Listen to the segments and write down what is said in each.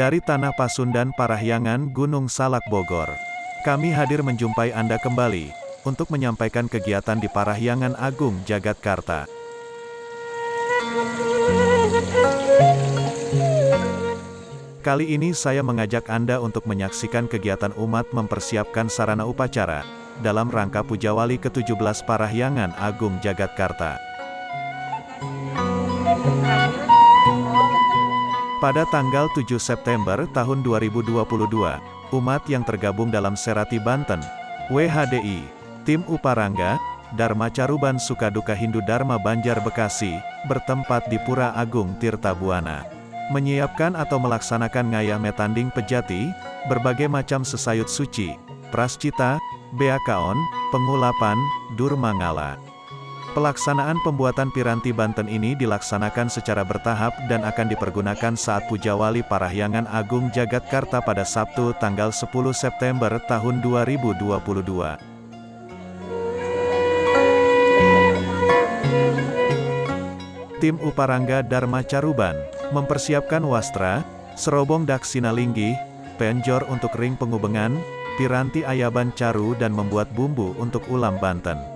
Dari Tanah Pasundan Parahyangan Gunung Salak Bogor. Kami hadir menjumpai Anda kembali, untuk menyampaikan kegiatan di Parahyangan Agung Jagatkarta. Kali ini saya mengajak Anda untuk menyaksikan kegiatan umat mempersiapkan sarana upacara, dalam rangka Pujawali ke-17 Parahyangan Agung Jagatkarta. Pada tanggal 7 September tahun 2022, umat yang tergabung dalam Serati Banten, WHDI, Tim Uparangga, Dharma Caruban Sukaduka Hindu Dharma Banjar Bekasi, bertempat di Pura Agung Tirta Buana. Menyiapkan atau melaksanakan ngayah metanding pejati, berbagai macam sesayut suci, prascita, beakaon, pengulapan, durmangala. Pelaksanaan pembuatan piranti Banten ini dilaksanakan secara bertahap dan akan dipergunakan saat Pujawali Parahyangan Agung Jagatkarta pada Sabtu tanggal 10 September tahun 2022. Tim Uparangga Dharma Caruban mempersiapkan wastra, serobong daksina linggih, penjor untuk ring pengubengan, piranti ayaban caru dan membuat bumbu untuk ulam Banten.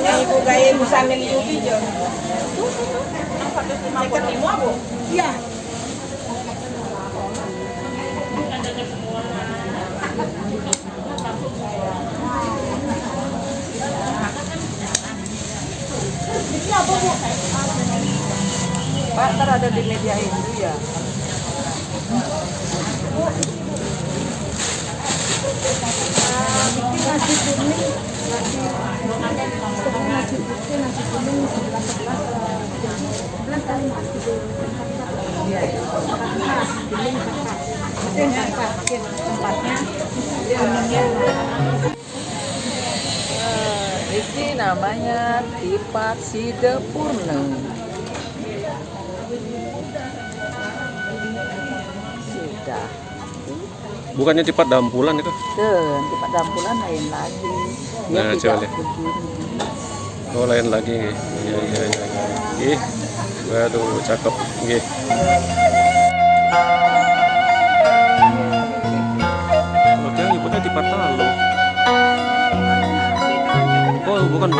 Yang ibu gaya ibu sambil ibu video. Ketemu Bu? Iya. Pak, ntar ada di media itu ya. Nasi kuning, nasi putih, nasi kuning 11 kali nasi tempatnya ini namanya Tipat Sidepurne. Sudah. Bukannya Tipat Dampulan itu? Tipat Dampulan lain lagi. Dia Nah, tidak coba lihat. begini. Oh, lain lagi. Iya. Ih, waduh, cakep. Nggih. Oh, dia nyebutnya Tipat Talu. Oh, bukan.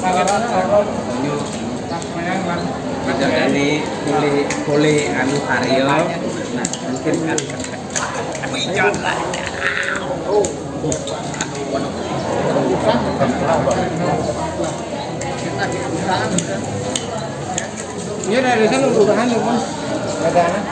Ada dari kuli anu Karyo. Nah, mungkin kan. Ini dari sana udahan lu, Mas. Ada anak.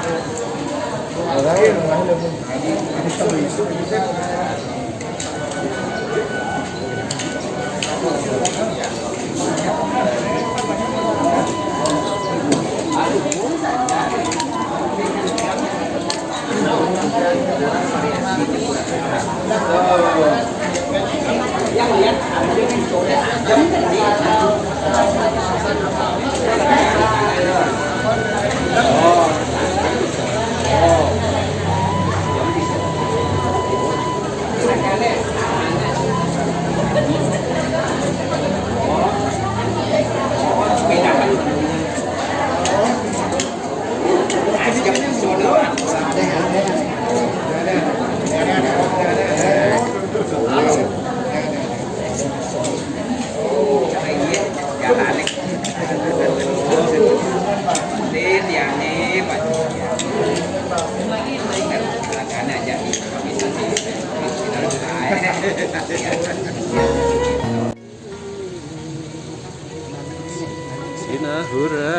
Sinahura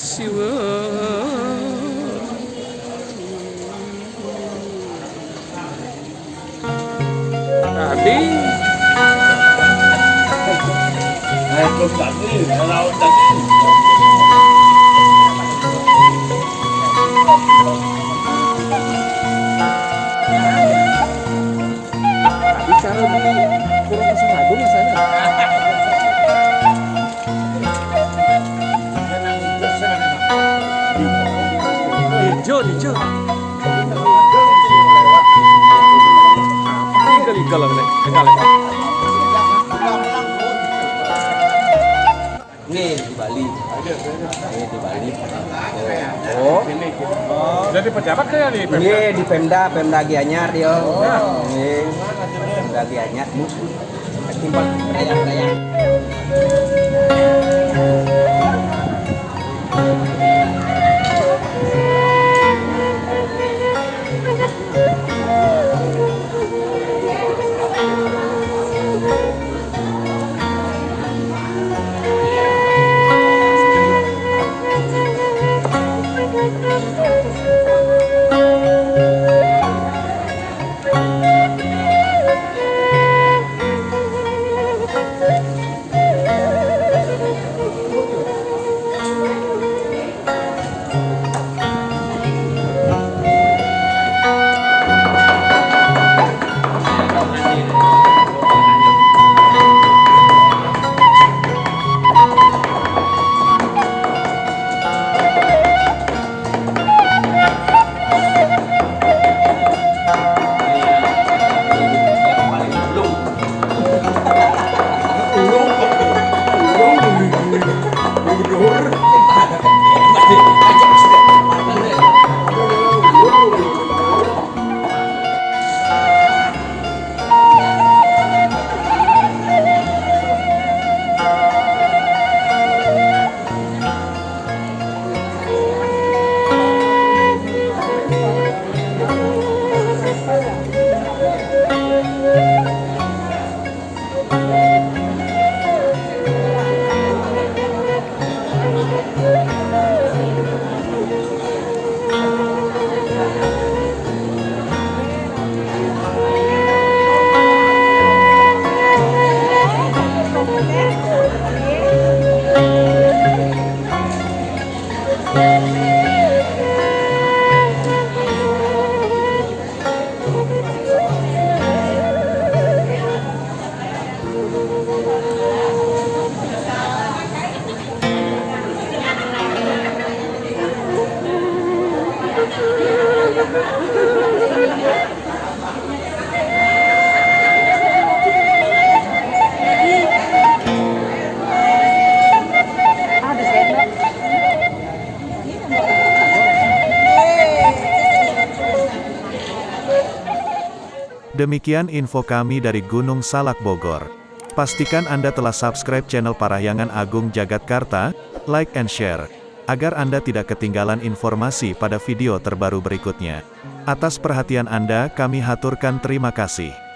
siwa tadi Bicara di Puro Pasang Agung ya sana. hijau igal lang Nih di Bali. Nih di Bali. Oh. Jadi pejabat kayak nih. Nih di Pemda Gianyar yo. Nih Pemda Gianyar. Timbal dayang-dayang. Ada sendok. Demikian info kami dari Gunung Salak Bogor. Pastikan Anda telah subscribe channel Parahyangan Agung Jagatkarta, like and share, agar Anda tidak ketinggalan informasi pada video terbaru berikutnya. Atas perhatian Anda kami haturkan terima kasih.